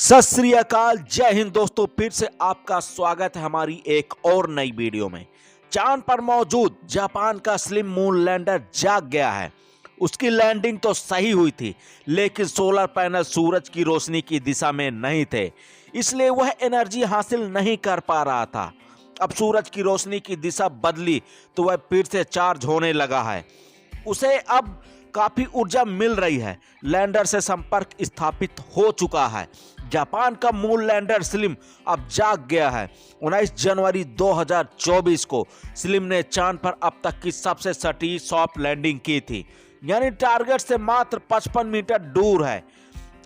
सत श्री अकाल, जय हिंद दोस्तों। फिर से आपका स्वागत है हमारी एक और नई वीडियो में। चांद पर मौजूद जापान का स्लिम मून लैंडर जाग गया है। उसकी लैंडिंग तो सही हुई थी, लेकिन सोलर पैनल सूरज की रोशनी की दिशा में नहीं थे, इसलिए वह एनर्जी हासिल नहीं कर पा रहा था। अब सूरज की रोशनी की दिशा बदली तो वह फिर से चार्ज होने लगा है। उसे अब काफी ऊर्जा मिल रही है। लैंडर से संपर्क स्थापित हो चुका है। जापान का मून लैंडर स्लिम अब जाग गया है। 19 जनवरी 2024 को स्लिम ने चांद पर अब तक की सबसे सटीक सॉफ्ट लैंडिंग की थी, यानी टारगेट से मात्र 55 मीटर दूर है।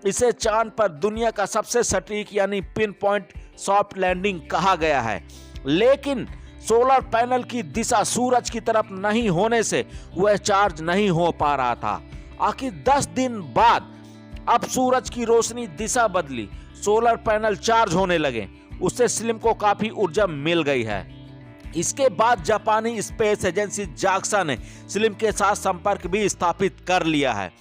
इसे चांद पर दुनिया का सबसे सटीक यानी पिन पॉइंट सॉफ्ट लैंडिंग कहा गया है। लेकिन सोलर पैनल की दिशा सूरज की तरफ नहीं होने से वह चार्ज नहीं हो पा रहा था। आखिर 10 दिन बाद अब सूरज की रोशनी दिशा बदली, सोलर पैनल चार्ज होने लगे। उससे स्लिम को काफी ऊर्जा मिल गई है। इसके बाद जापानी स्पेस एजेंसी जाक्सा ने स्लिम के साथ संपर्क भी स्थापित कर लिया है।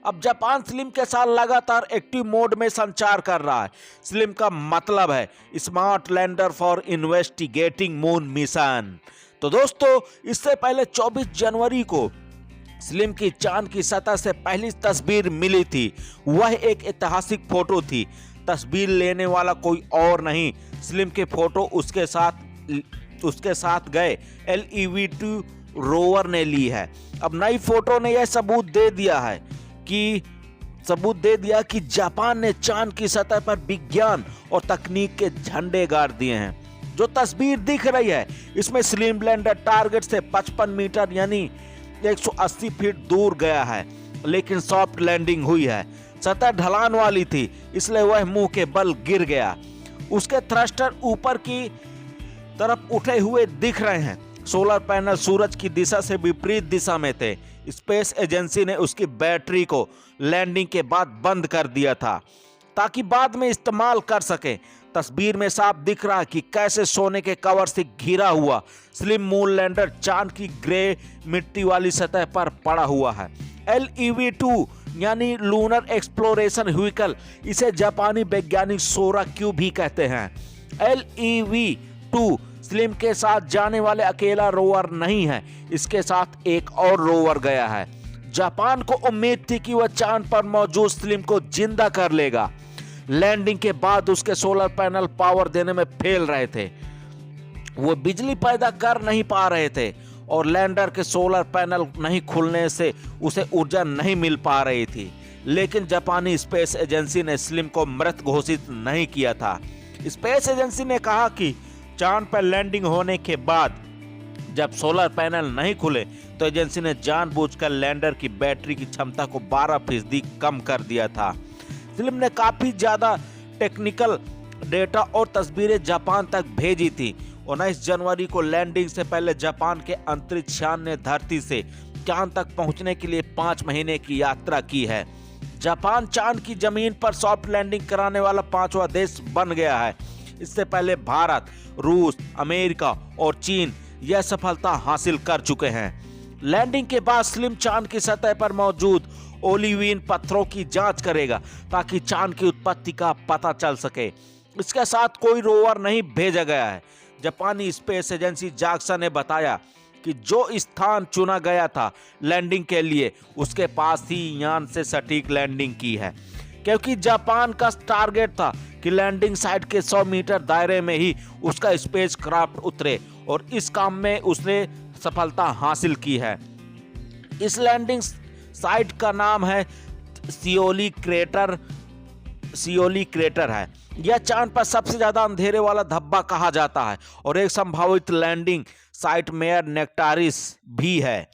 अब जापान स्लिम के साथ लगातार एक्टिव मोड में संचार कर रहा है। स्लिम का मतलब है smart lander for investigating moon mission. तो दोस्तों, इससे पहले 24 जनवरी को स्लिम की चांद की सतह से पहली तस्वीर मिली थी। वह एक ऐतिहासिक फोटो थी। तस्वीर लेने वाला कोई और नहीं, स्लिम के फोटो उसके साथ गए LEV-2 रोवर ने ली है। अब नई फोटो ने यह सबूत दे दिया कि जापान ने चांद की सतह पर विज्ञान और तकनीक के झंडे गाड़ दिए हैं। जो तस्वीर दिख रही है, इसमें स्लिम लैंडर टारगेट से 55 मीटर यानी 180 फीट दूर गया है, लेकिन सॉफ्ट लैंडिंग हुई है। सतह ढलान वाली थी, इसलिए वह मुंह के बल गिर गया। उसके थ्रस्टर ऊपर की तरफ उठे हुए दिख रहे हैं। सोलर पैनल सूरज की दिशा से विपरीत दिशा में थे। स्पेस एजेंसी ने उसकी बैटरी को लैंडिंग के बाद बंद कर दिया था ताकि बाद में इस्तेमाल कर सके। तस्वीर में साफ दिख रहा है कि कैसे सोने के कवर से घिरा हुआ स्लिम मून लैंडर चांद की ग्रे मिट्टी वाली सतह पर पड़ा हुआ है। LEV-2 यानी लूनर एक्सप्लोरेशन व्हीकल, इसे जापानी वैज्ञानिक सोरा क्यू भी कहते हैं। LEV-2 स्लिम के साथ जाने वाले अकेला रोवर नहीं है, इसके साथ एक और रोवर गया है। जापान को उम्मीद थी कि वह चांद पर मौजूद स्लिम को जिंदा कर लेगा। लैंडिंग के बाद उसके सोलर पैनल पावर देने में फेल रहे थे, वो बिजली पैदा कर नहीं पा रहे थे और लैंडर के सोलर पैनल नहीं खुलने से उसे ऊर्जा नहीं मिल पा रही थी। लेकिन जापानी स्पेस एजेंसी ने स्लिम को मृत घोषित नहीं किया था। स्पेस एजेंसी ने कहा कि चांद पर लैंडिंग होने के बाद जब सोलर पैनल नहीं खुले तो एजेंसी ने जानबूझकर लैंडर की बैटरी की क्षमता को 12% कम कर दिया था। स्लिम ने काफी ज्यादा टेक्निकल डेटा और तस्वीरें जापान तक भेजी थी। 19 जनवरी को लैंडिंग से पहले जापान के अंतरिक्ष यान ने धरती से चांद तक पहुंचने के लिए 5 महीने की यात्रा की है। जापान चांद की जमीन पर सॉफ्ट लैंडिंग कराने वाला 5वां देश बन गया है। इससे पहले भारत, रूस, अमेरिका और चीन यह सफलता हासिल कर चुके हैं। लैंडिंग के बाद स्लिम चांद की सतह पर मौजूद ओलिविन पत्थरों की जांच करेगा ताकि चांद की उत्पत्ति का पता चल सके। इसके साथ कोई रोवर नहीं भेजा गया है। जापानी स्पेस एजेंसी जाक्सा ने बताया कि जो स्थान चुना गया था लैंडिंग के लिए, उसके पास ही यान से सटीक लैंडिंग की है, क्योंकि जापान का टारगेट था कि लैंडिंग साइट के 100 मीटर दायरे में ही उसका स्पेसक्राफ्ट उतरे, और इस काम में उसने सफलता हासिल की है। इस लैंडिंग साइट का नाम है सियोली क्रेटर है। यह चांद पर सबसे ज्यादा अंधेरे वाला धब्बा कहा जाता है और एक संभावित लैंडिंग साइट मेयर नेक्टारिस भी है।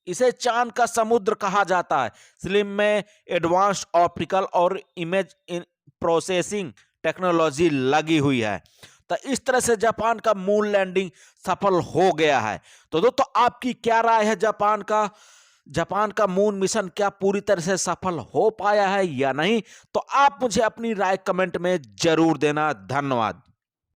इसे चांद का समुद्र कहा जाता है। स्लिम में एडवांस्ड ऑप्टिकल और इमेज प्रोसेसिंग टेक्नोलॉजी लगी हुई है। तो इस तरह से जापान का मून लैंडिंग सफल हो गया है। तो दोस्तों, आपकी क्या राय है? जापान का मून मिशन क्या पूरी तरह से सफल हो पाया है या नहीं? तो आप मुझे अपनी राय कमेंट में जरूर देना। धन्यवाद।